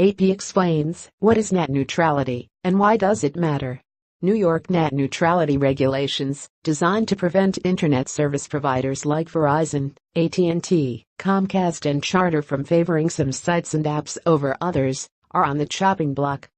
AP explains, what is net neutrality, and why does it matter? New York net neutrality regulations, designed to prevent internet service providers like Verizon, AT&T, Comcast and Charter from favoring some sites and apps over others, are on the chopping block.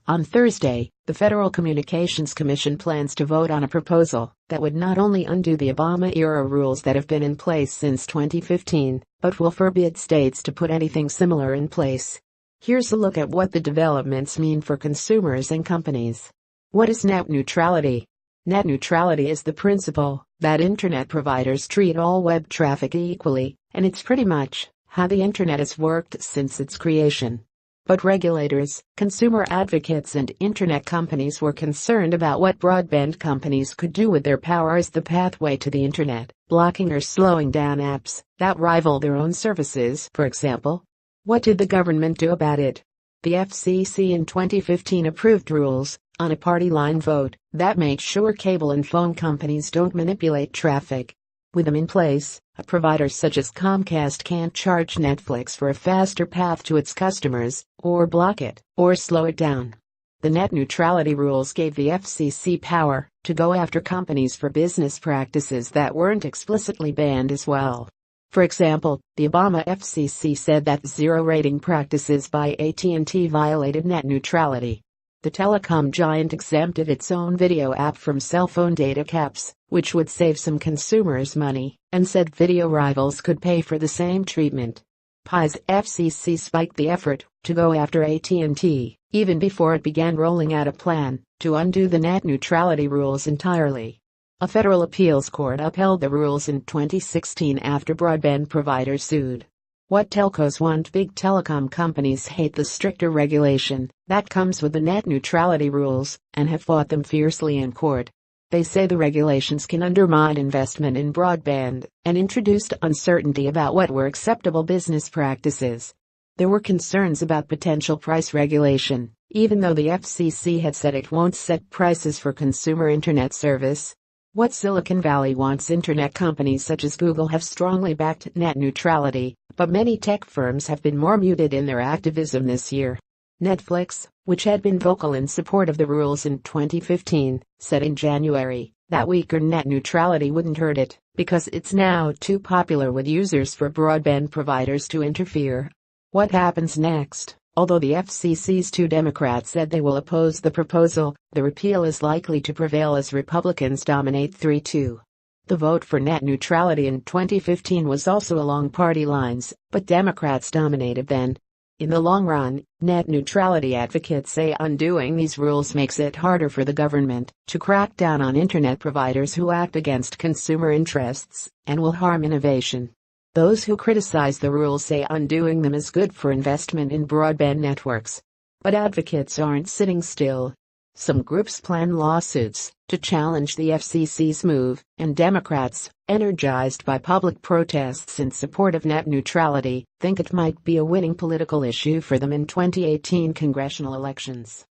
On Thursday, the Federal Communications Commission plans to vote on a proposal that would not only undo the Obama-era rules that have been in place since 2015, but will forbid states to put anything similar in place. Here's a look at what the developments mean for consumers and companies. What is net neutrality? Net neutrality is the principle that internet providers treat all web traffic equally, and it's pretty much how the internet has worked since its creation. But regulators, consumer advocates and internet companies were concerned about what broadband companies could do with their power as the pathway to the internet, blocking or slowing down apps that rival their own services, for example. What did the government do about it? The FCC in 2015 approved rules, on a party-line vote, that make sure cable and phone companies don't manipulate traffic. With them in place, a provider such as Comcast can't charge Netflix for a faster path to its customers, or block it, or slow it down. The net neutrality rules gave the FCC power to go after companies for business practices that weren't explicitly banned as well. For example, the Obama FCC said that zero-rating practices by AT&T violated net neutrality. The telecom giant exempted its own video app from cell phone data caps, which would save some consumers money, and said video rivals could pay for the same treatment. PI's FCC spiked the effort to go after AT&T, even before it began rolling out a plan to undo the net neutrality rules entirely. A federal appeals court upheld the rules in 2016 after broadband providers sued. What telcos want? Big telecom companies hate the stricter regulation that comes with the net neutrality rules and have fought them fiercely in court. They say the regulations can undermine investment in broadband and introduced uncertainty about what were acceptable business practices. There were concerns about potential price regulation, even though the FCC had said it won't set prices for consumer internet service. What Silicon Valley wants? Internet companies such as Google have strongly backed net neutrality, but many tech firms have been more muted in their activism this year. Netflix, which had been vocal in support of the rules in 2015, said in January that weaker net neutrality wouldn't hurt it, because it's now too popular with users for broadband providers to interfere. What happens next? Although the FCC's two Democrats said they will oppose the proposal, the repeal is likely to prevail as Republicans dominate 3-2. The vote for net neutrality in 2015 was also along party lines, but Democrats dominated then. In the long run, net neutrality advocates say undoing these rules makes it harder for the government to crack down on internet providers who act against consumer interests and will harm innovation. Those who criticize the rules say undoing them is good for investment in broadband networks. But advocates aren't sitting still. Some groups plan lawsuits to challenge the FCC's move, and Democrats, energized by public protests in support of net neutrality, think it might be a winning political issue for them in 2018 congressional elections.